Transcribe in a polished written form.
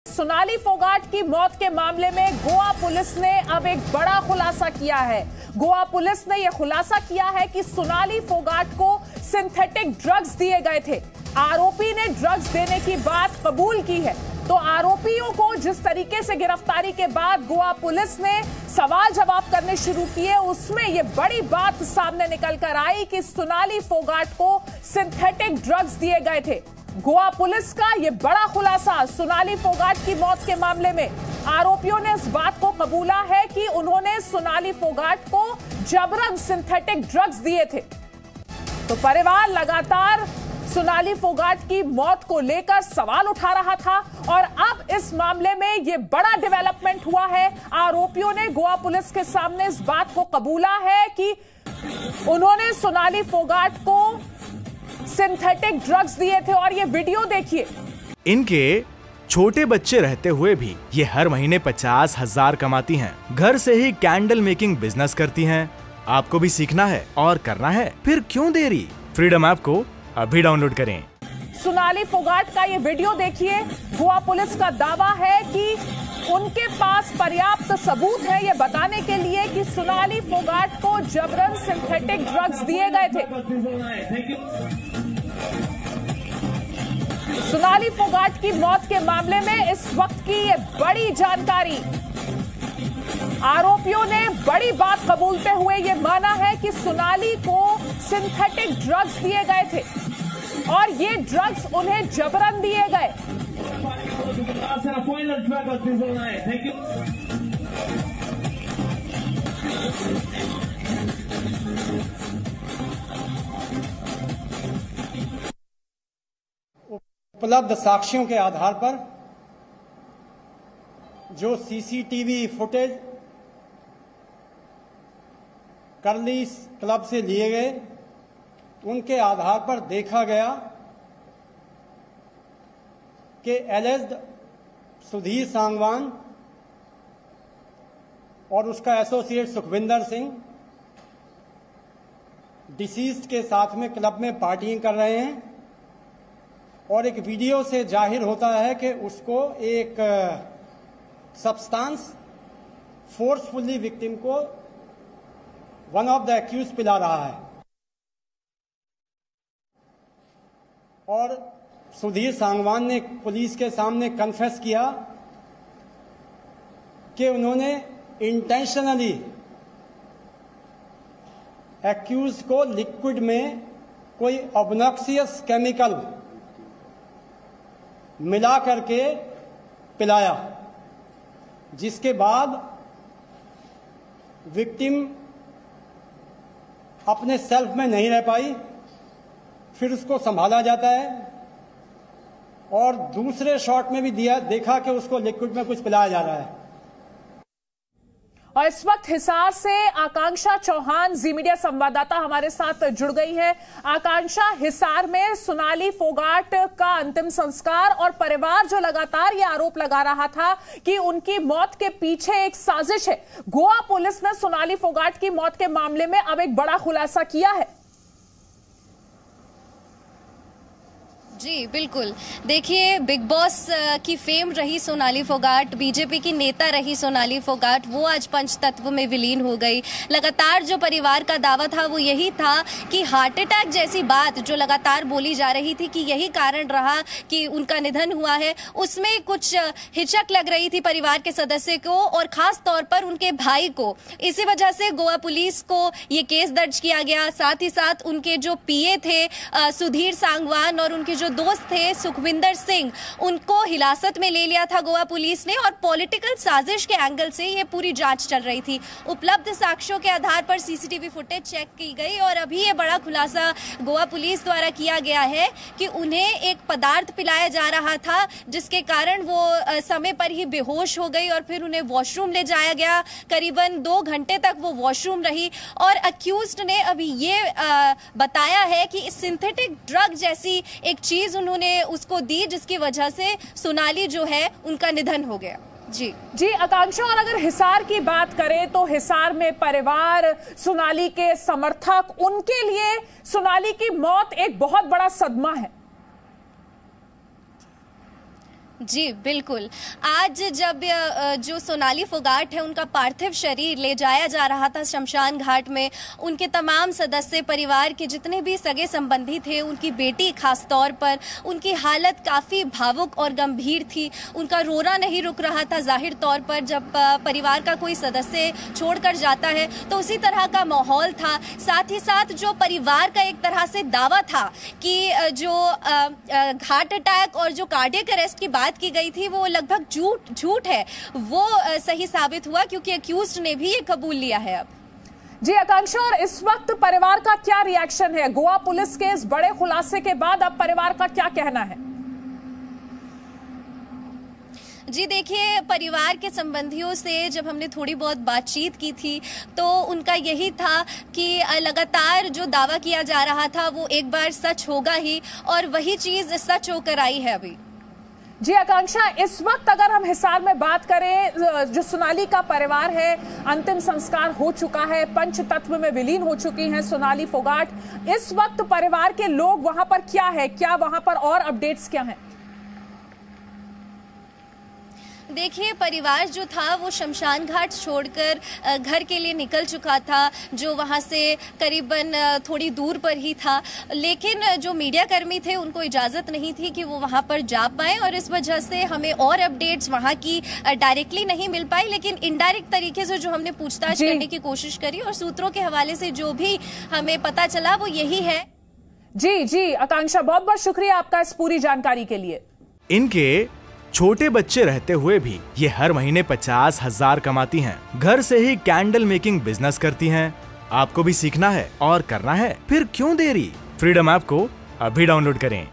सोनाली फोगाट की मौत के मामले में गोवा पुलिस ने अब एक बड़ा खुलासा किया है। गोवा पुलिस ने यह खुलासा किया है कि सोनाली फोगाट को सिंथेटिक ड्रग्स दिए गए थे। आरोपी ने ड्रग्स देने की बात कबूल की है। तो आरोपियों को जिस तरीके से गिरफ्तारी के बाद गोवा पुलिस ने सवाल जवाब करने शुरू किए, उसमें यह बड़ी बात सामने निकल कर आई कि सोनाली फोगाट को सिंथेटिक ड्रग्स दिए गए थे। गोवा पुलिस का यह बड़ा खुलासा सोनाली फोगाट की मौत के मामले में। आरोपियों ने इस बात को कबूला है कि उन्होंने सोनाली फोगाट को जबरन सिंथेटिक ड्रग्स दिए थे। तो परिवार लगातार सोनाली फोगाट की मौत को लेकर सवाल उठा रहा था और अब इस मामले में यह बड़ा डेवलपमेंट हुआ है। आरोपियों ने गोवा पुलिस के सामने इस बात को कबूला है कि उन्होंने सोनाली फोगाट को सिंथेटिक ड्रग्स दिए थे। और ये वीडियो देखिए। इनके छोटे बच्चे रहते हुए भी ये हर महीने 50,000 कमाती हैं। घर से ही कैंडल मेकिंग बिजनेस करती हैं। आपको भी सीखना है और करना है, फिर क्यों देरी? फ्रीडम ऐप को अभी डाउनलोड करें। सोनाली फोगाट का ये वीडियो देखिए। गोवा पुलिस का दावा है कि उनके पास पर्याप्त सबूत है ये बताने के लिए कि सोनाली फोगाट को जबरन सिंथेटिक ड्रग्स दिए गए थे। सोनाली फोगाट की मौत के मामले में इस वक्त की ये बड़ी जानकारी। आरोपियों ने बड़ी बात कबूलते हुए ये माना है कि सोनाली को सिंथेटिक ड्रग्स दिए गए थे और ये ड्रग्स उन्हें जबरन दिए गए। उपलब्ध साक्ष्यों के आधार पर जो सीसीटीवी फुटेज कर्लीस क्लब से लिए गए, उनके आधार पर देखा गया कि एलिज्ड सुधीर सांगवान और उसका एसोसिएट सुखविंदर सिंह डिसीज्ड के साथ में क्लब में पार्टियां कर रहे हैं और एक वीडियो से जाहिर होता है कि उसको एक सब्सटेंस फोर्सफुली विक्टिम को वन ऑफ द एक्यूज पिला रहा है। और सुधीर सांगवान ने पुलिस के सामने कन्फेस किया कि उन्होंने इंटेंशनली एक्यूज को लिक्विड में कोई ऑब्नॉक्सियस केमिकल मिला करके पिलाया, जिसके बाद विक्टिम अपने सेल्फ में नहीं रह पाई। फिर उसको संभाला जाता है और दूसरे शॉट में भी देखा कि उसको लिक्विड में कुछ पिलाया जा रहा है। और इस वक्त हिसार से आकांक्षा चौहान जी मीडिया संवाददाता हमारे साथ जुड़ गई है। आकांक्षा, हिसार में सोनाली फोगाट का अंतिम संस्कार और परिवार जो लगातार ये आरोप लगा रहा था कि उनकी मौत के पीछे एक साजिश है, गोवा पुलिस ने सोनाली फोगाट की मौत के मामले में अब एक बड़ा खुलासा किया है। जी बिल्कुल, देखिए बिग बॉस की फेम रही सोनाली फोगाट, बीजेपी की नेता रही सोनाली फोगाट, वो आज पंचतत्व में विलीन हो गई। लगातार जो परिवार का दावा था वो यही था कि हार्ट अटैक जैसी बात जो लगातार बोली जा रही थी कि यही कारण रहा कि उनका निधन हुआ है, उसमें कुछ हिचक लग रही थी परिवार के सदस्य को और खास तौर पर उनके भाई को। इसी वजह से गोवा पुलिस को ये केस दर्ज किया गया। साथ ही साथ उनके जो पीए थे सुधीर सांगवान और उनके जो दोस्त थे सुखविंदर सिंह, उनको हिरासत में ले लिया था गोवा पुलिस ने और पॉलिटिकल साजिश के एंगल से ये पूरी जांच चल रही थी। उपलब्ध साक्ष्यों के आधार पर सीसीटीवी फुटेज चेक की गई और अभी ये बड़ा खुलासा गोवा पुलिस द्वारा किया गया है कि उन्हें एक पदार्थ पिलाया जा रहा था जिसके कारण वो समय पर ही बेहोश हो गई और फिर उन्हें वॉशरूम ले जाया गया। करीबन 2 घंटे तक वो वॉशरूम रही और अक्यूज्ड ने अभी ये बताया है कि सिंथेटिक ड्रग जैसी एक चीज उन्होंने उसको दी जिसकी वजह से सोनाली जो है उनका निधन हो गया। जी आकांक्षा, और अगर हिसार की बात करें तो हिसार में परिवार, सोनाली के समर्थक, उनके लिए सोनाली की मौत एक बहुत बड़ा सदमा है। जी बिल्कुल। आज जब जो सोनाली फोगाट है उनका पार्थिव शरीर ले जाया जा रहा था शमशान घाट में, उनके तमाम सदस्य परिवार के जितने भी सगे संबंधी थे, उनकी बेटी खास तौर पर, उनकी हालत काफ़ी भावुक और गंभीर थी। उनका रोना नहीं रुक रहा था। जाहिर तौर पर जब परिवार का कोई सदस्य छोड़कर जाता है तो उसी तरह का माहौल था। साथ ही साथ जो परिवार का एक तरह से दावा था कि जो हार्ट अटैक और जो कार्डियक अरेस्ट की बात की गई थी वो लगभग झूठ है, वो सही साबित हुआ क्योंकि अक्यूज्ड ने भी ये कबूल लिया है। अब जी आकांक्षा, और इस वक्त परिवार का क्या रिएक्शन है? गोवा पुलिस के इस बड़े खुलासे के बाद अब परिवार का क्या कहना है? जी देखिए, परिवार के संबंधियों से जब हमने थोड़ी बहुत बातचीत की थी तो उनका यही था कि लगातार जो दावा किया जा रहा था वो एक बार सच होगा ही, और वही चीज़ सच होकर आई है अभी। जी आकांक्षा, इस वक्त अगर हम हिसार में बात करें, जो सोनाली का परिवार है, अंतिम संस्कार हो चुका है, पंचतत्व में विलीन हो चुकी हैं सोनाली फोगाट। इस वक्त परिवार के लोग वहां पर क्या है, क्या वहां पर और अपडेट्स क्या हैं? देखिए, परिवार जो था वो शमशान घाट छोड़कर घर के लिए निकल चुका था, जो वहाँ से करीबन थोड़ी दूर पर ही था, लेकिन जो मीडिया कर्मी थे उनको इजाज़त नहीं थी कि वो वहाँ पर जा पाए, और इस वजह से हमें और अपडेट्स वहाँ की डायरेक्टली नहीं मिल पाई, लेकिन इनडायरेक्ट तरीके से जो हमने पूछताछ करने की कोशिश करी और सूत्रों के हवाले से जो भी हमें पता चला वो यही है। जी आकांक्षा, बहुत बहुत शुक्रिया आपका इस पूरी जानकारी के लिए। इनके छोटे बच्चे रहते हुए भी ये हर महीने 50,000 कमाती हैं। घर से ही कैंडल मेकिंग बिजनेस करती हैं। आपको भी सीखना है और करना है, फिर क्यों देरी? फ्रीडम ऐप को अभी डाउनलोड करें।